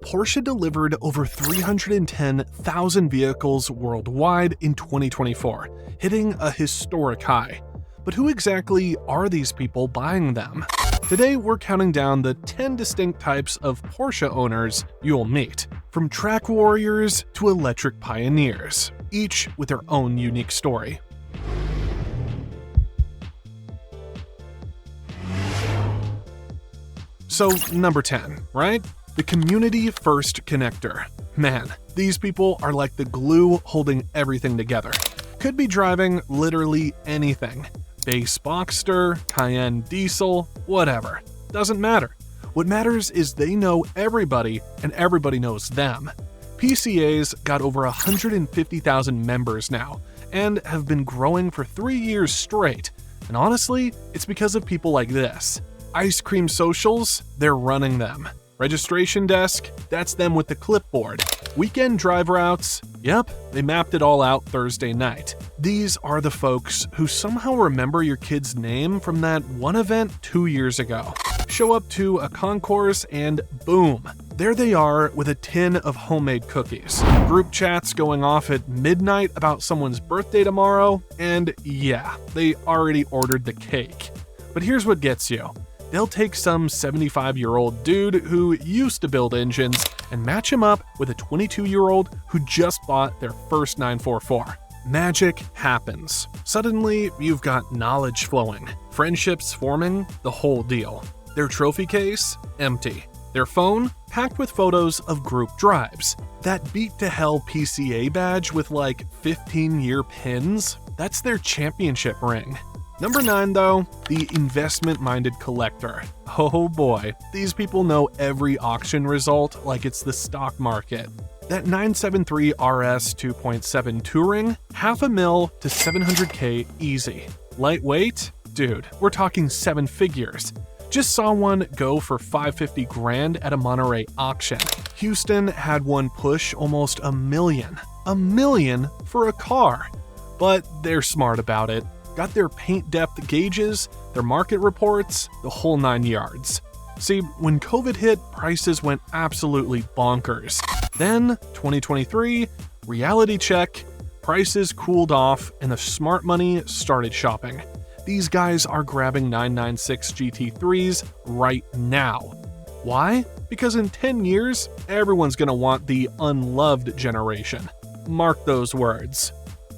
Porsche delivered over 310,000 vehicles worldwide in 2024, hitting a historic high. But who exactly are these people buying them? Today, we're counting down the 10 distinct types of Porsche owners you'll meet, from track warriors to electric pioneers, each with their own unique story. So, number 10, right? The community first connector. Man, these people are like the glue holding everything together. Could be driving literally anything. Base Boxster, Cayenne diesel, whatever. Doesn't matter. What matters is they know everybody and everybody knows them. PCA's got over 150,000 members now and have been growing for 3 years straight. And honestly, it's because of people like this. Ice cream socials, they're running them. Registration desk, that's them with the clipboard. Weekend drive routes, yep, they mapped it all out Thursday night. These are the folks who somehow remember your kid's name from that one event 2 years ago. Show up to a concourse and boom, there they are with a tin of homemade cookies. Group chats going off at midnight about someone's birthday tomorrow, and yeah, they already ordered the cake. But here's what gets you. They'll take some 75-year-old dude who used to build engines and match him up with a 22-year-old who just bought their first 944. Magic happens. Suddenly, you've got knowledge flowing, friendships forming, the whole deal. Their trophy case? Empty. Their phone? Packed with photos of group drives. That beat-to-hell PCA badge with like 15-year pins? That's their championship ring. Number 9, though, the investment-minded collector. Oh boy, these people know every auction result like it's the stock market. That 973 RS 2.7 Touring, $500,000 to $700K easy. Lightweight? Dude, we're talking 7 figures. Just saw one go for $550,000 at a Monterey auction. Houston had one push almost $1 million. $1 million for a car. But they're smart about it. Got their paint depth gauges, their market reports, the whole 9 yards. See, when COVID hit, prices went absolutely bonkers. Then, 2023, reality check, prices cooled off, and the smart money started shopping. These guys are grabbing 996 GT3s right now. Why? Because in 10 years, everyone's gonna want the unloved generation. Mark those words.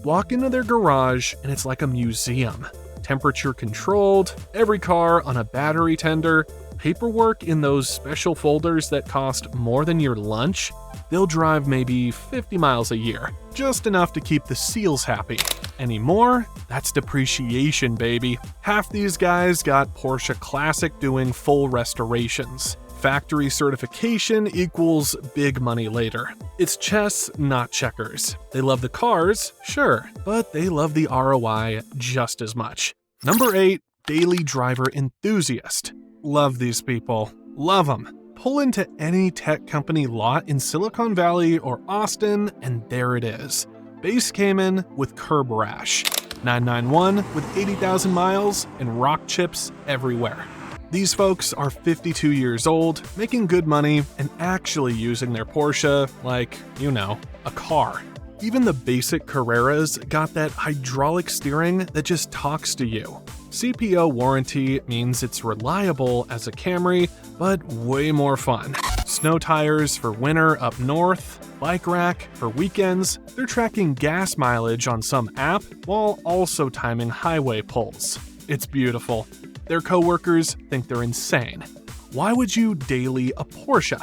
Walk into their garage and it's like a museum. Temperature controlled, every car on a battery tender, paperwork in those special folders that cost more than your lunch. They'll drive maybe 50 miles a year, just enough to keep the seals happy. Any more? That's depreciation, baby. Half these guys got Porsche Classic doing full restorations. Factory certification equals big money later. It's chess, not checkers. They love the cars, sure, but they love the ROI just as much. Number 8, daily driver enthusiast. Love these people. Love them. Pull into any tech company lot in Silicon Valley or Austin, and there it is. Base Cayman with curb rash. 991 with 80,000 miles and rock chips everywhere. These folks are 52 years old, making good money, and actually using their Porsche like, you know, a car. Even the basic Carreras got that hydraulic steering that just talks to you. CPO warranty means it's reliable as a Camry, but way more fun. Snow tires for winter up north, bike rack for weekends. They're tracking gas mileage on some app while also timing highway pulls. It's beautiful. Their coworkers think they're insane. Why would you daily a Porsche?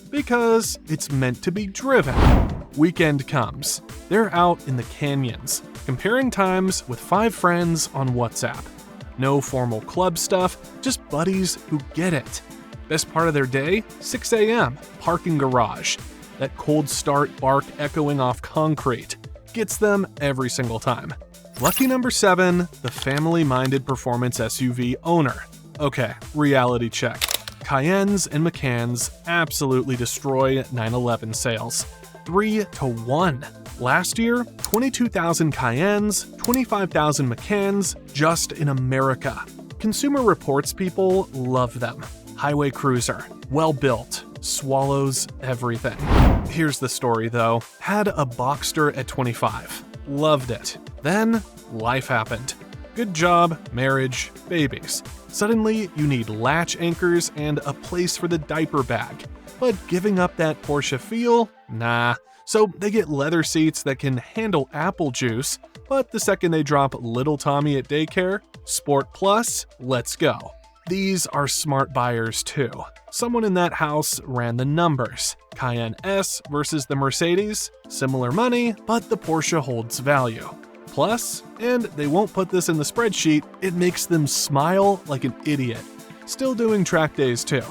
Because it's meant to be driven. Weekend comes. They're out in the canyons, comparing times with 5 friends on WhatsApp. No formal club stuff, just buddies who get it. Best part of their day? 6 a.m., parking garage. That cold start bark echoing off concrete. Gets them every single time. Lucky number 7, the family-minded performance SUV owner. Okay, reality check. Cayennes and Macans absolutely destroy 911 sales. 3-1. Last year, 22,000 Cayennes, 25,000 Macans just in America. Consumer Reports people love them. Highway cruiser, well-built, swallows everything. Here's the story though. Had a Boxster at 25. Loved it. Then, life happened. Good job, marriage, babies. Suddenly, you need latch anchors and a place for the diaper bag. But giving up that Porsche feel? Nah. So they get leather seats that can handle apple juice, but the second they drop little Tommy at daycare, Sport Plus, let's go. These are smart buyers too. Someone in that house ran the numbers. Cayenne S versus the Mercedes, similar money, but the Porsche holds value. Plus, and they won't put this in the spreadsheet, it makes them smile like an idiot. Still doing track days too.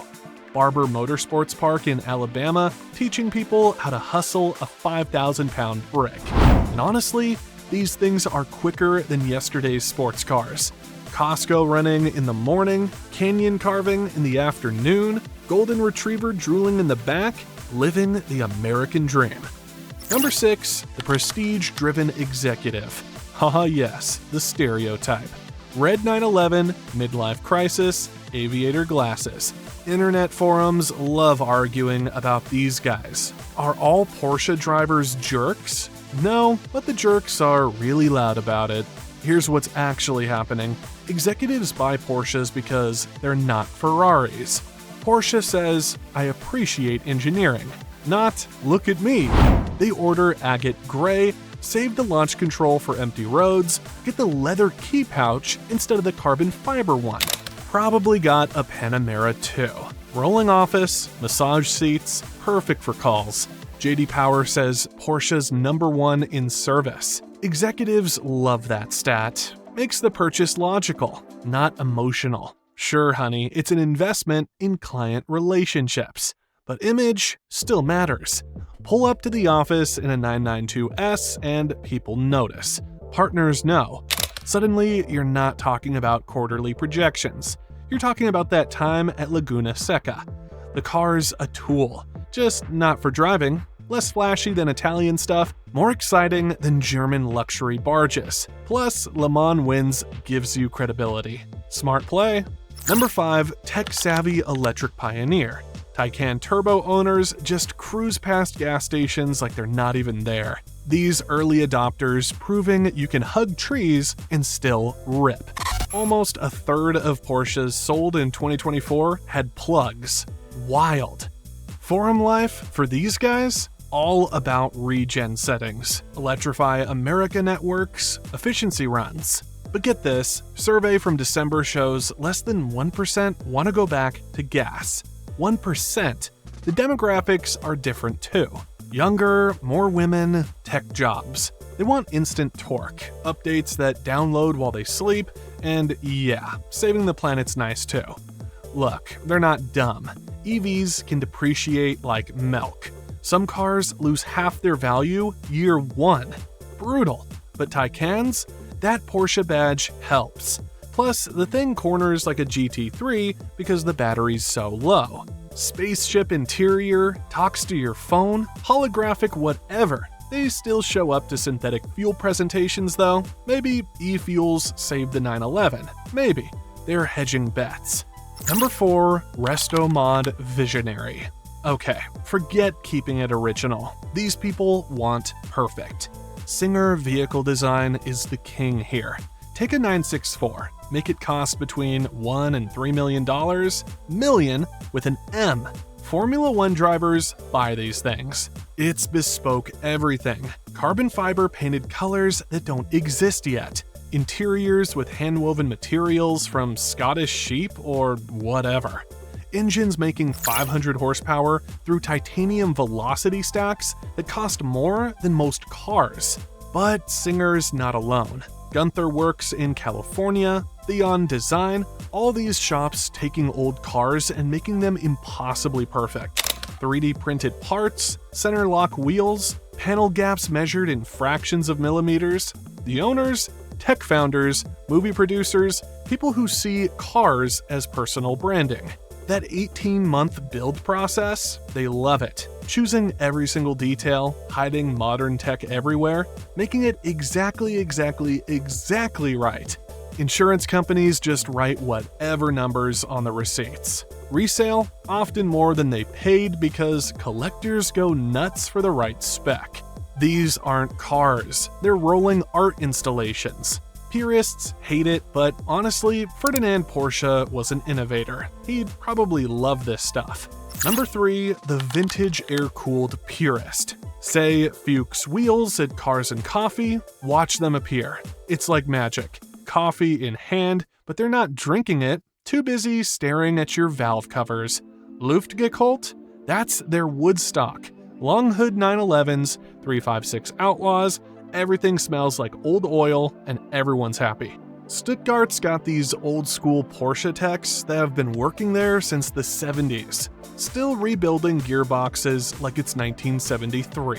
Barber Motorsports Park in Alabama, teaching people how to hustle a 5,000-pound brick. And honestly, these things are quicker than yesterday's sports cars. Costco running in the morning, canyon carving in the afternoon, golden retriever drooling in the back, living the American dream. Number 6, the prestige-driven executive. Haha yes, the stereotype. Red 911, midlife crisis, aviator glasses. Internet forums love arguing about these guys. Are all Porsche drivers jerks? No, but the jerks are really loud about it. Here's what's actually happening. Executives buy Porsches because they're not Ferraris. Porsche says, I appreciate engineering. Not, look at me. They order agate gray, save the launch control for empty roads, get the leather key pouch instead of the carbon fiber one. Probably got a Panamera too. Rolling office, massage seats, perfect for calls. JD Power says Porsche's #1 in service. Executives love that stat. Makes the purchase logical, not emotional. Sure, honey, it's an investment in client relationships, but image still matters. Pull up to the office in a 992S and people notice. Partners know. Suddenly, you're not talking about quarterly projections. You're talking about that time at Laguna Seca. The car's a tool, just not for driving. Less flashy than Italian stuff, more exciting than German luxury barges. Plus, Le Mans wins gives you credibility. Smart play. Number 5, tech-savvy electric pioneer. Taycan Turbo owners just cruise past gas stations like they're not even there. These early adopters proving you can hug trees and still rip. Almost a third of Porsches sold in 2024 had plugs. Wild. Forum life for these guys? All about regen settings, electrify America networks, efficiency runs. But get this, survey from December shows less than 1% want to go back to gas. 1%. The demographics are different too. Younger, more women, tech jobs. They want instant torque, updates that download while they sleep, and yeah, saving the planet's nice too. Look, they're not dumb. EVs can depreciate like milk. Some cars lose half their value year 1. Brutal. But Taycans? That Porsche badge helps. Plus, the thing corners like a GT3 because the battery's so low. Spaceship interior, talks to your phone, holographic whatever. They still show up to synthetic fuel presentations though. Maybe e-fuels save the 911. Maybe. They're hedging bets. Number 4, restomod visionary. Okay, forget keeping it original. These people want perfect. Singer vehicle design is the king here. Take a 964, make it cost between $1 and $3 million, million with an M. Formula One drivers buy these things. It's bespoke everything. Carbon fiber painted colors that don't exist yet. Interiors with hand-woven materials from Scottish sheep or whatever. Engines making 500 horsepower through titanium velocity stacks that cost more than most cars. But Singer's not alone. Gunther works in California, Theon Design, all these shops taking old cars and making them impossibly perfect. 3D printed parts, center lock wheels, panel gaps measured in fractions of millimeters. The owners? Tech founders, movie producers, people who see cars as personal branding. That 18-month build process, they love it. Choosing every single detail, hiding modern tech everywhere, making it exactly right. Insurance companies just write whatever numbers on the receipts. Resale, often more than they paid because collectors go nuts for the right spec. These aren't cars, they're rolling art installations. Purists hate it, but honestly, Ferdinand Porsche was an innovator. He'd probably love this stuff. Number 3, the vintage air-cooled purist. Say Fuchs wheels at Cars and Coffee, watch them appear. It's like magic. Coffee in hand, but they're not drinking it, too busy staring at your valve covers. Luftgekult? That's their Woodstock. Long hood 911s, 356 Outlaws, everything smells like old oil and everyone's happy. Stuttgart's got these old school Porsche techs that have been working there since the 70s, still rebuilding gearboxes like it's 1973.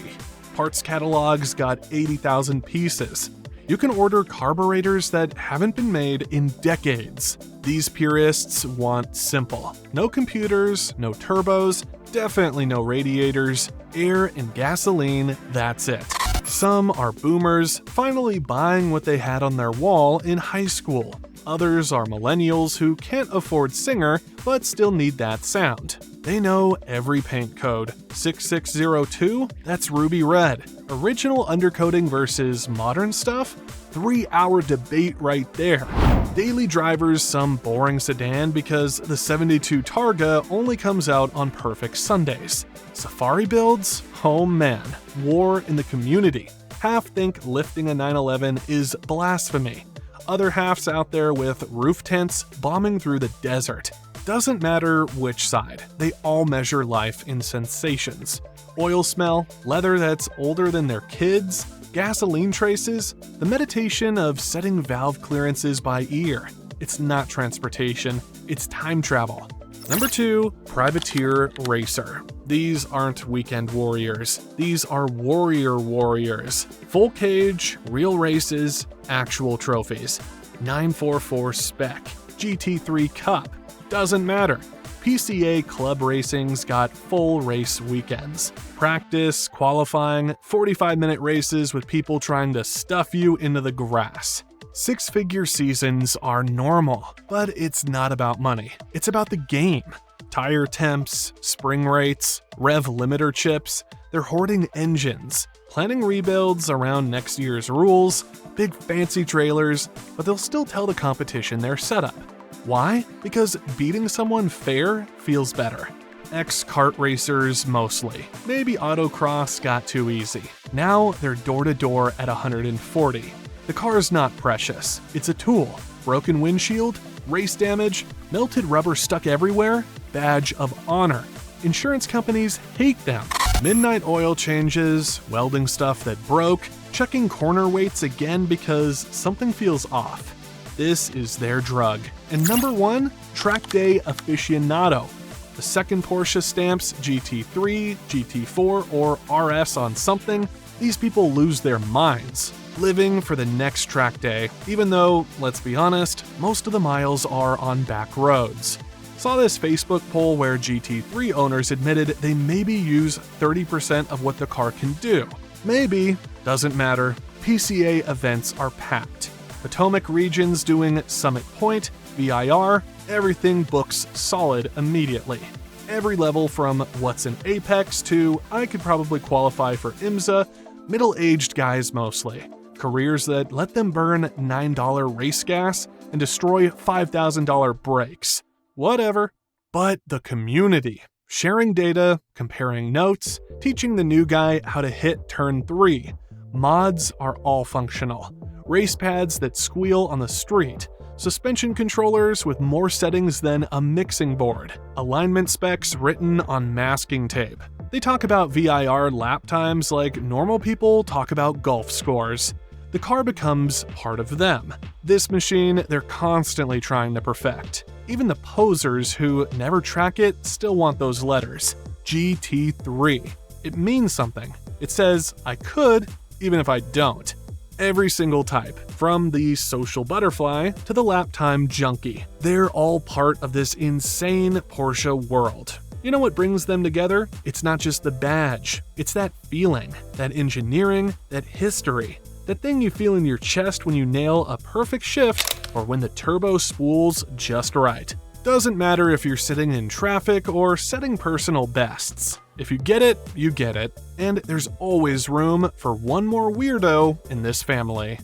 Parts catalogs got 80,000 pieces. You can order carburetors that haven't been made in decades. These purists want simple. No computers, no turbos, definitely no radiators, air and gasoline, that's it. Some are boomers, finally buying what they had on their wall in high school. Others are millennials who can't afford Singer, but still need that sound. They know every paint code. 6602? That's ruby red. Original undercoating versus modern stuff? 3-hour debate right there. Daily drivers some boring sedan because the 72 Targa only comes out on perfect Sundays. Safari builds? Oh man, war in the community. Half think lifting a 911 is blasphemy. Other half's out there with roof tents bombing through the desert. Doesn't matter which side, they all measure life in sensations. Oil smell, leather that's older than their kids, gasoline traces, the meditation of setting valve clearances by ear. It's not transportation, it's time travel. Number 2, privateer racer. These aren't weekend warriors. These are warriors. Full cage, real races, actual trophies. 944 spec, GT3 Cup. Doesn't matter. PCA club racing's got full race weekends. Practice, qualifying, 45-minute races with people trying to stuff you into the grass. 6-figure seasons are normal, but it's not about money. It's about the game. Tire temps, spring rates, rev limiter chips, they're hoarding engines, planning rebuilds around next year's rules, big fancy trailers, but they'll still tell the competition their setup. Why? Because beating someone fair feels better. Ex-kart racers mostly. Maybe autocross got too easy. Now they're door-to-door at 140. The car's not precious. It's a tool. Broken windshield, race damage, melted rubber stuck everywhere, badge of honor. Insurance companies hate them. Midnight oil changes, welding stuff that broke, checking corner weights again because something feels off. This is their drug. And number 1, track day aficionado. The second Porsche stamps GT3, GT4, or RS on something, these people lose their minds, living for the next track day, even though, let's be honest, most of the miles are on back roads. Saw this Facebook poll where GT3 owners admitted they maybe use 30% of what the car can do. Maybe, doesn't matter, PCA events are packed. Potomac region's doing Summit Point, VIR, everything books solid immediately. Every level from what's an Apex to I could probably qualify for IMSA, middle-aged guys mostly. Careers that let them burn $9 race gas and destroy $5,000 brakes. Whatever. But the community. Sharing data, comparing notes, teaching the new guy how to hit turn 3. Mods are all functional. Race pads that squeal on the street. Suspension controllers with more settings than a mixing board. Alignment specs written on masking tape. They talk about VIR lap times like normal people talk about golf scores. The car becomes part of them. This machine, they're constantly trying to perfect. Even the posers who never track it still want those letters. GT3. It means something. It says, I could, even if I don't. Every single type, from the social butterfly to the lap time junkie. They're all part of this insane Porsche world. You know what brings them together? It's not just the badge. It's that feeling, that engineering, that history. That thing you feel in your chest when you nail a perfect shift or when the turbo spools just right. Doesn't matter if you're sitting in traffic or setting personal bests. If you get it, you get it, and there's always room for one more weirdo in this family.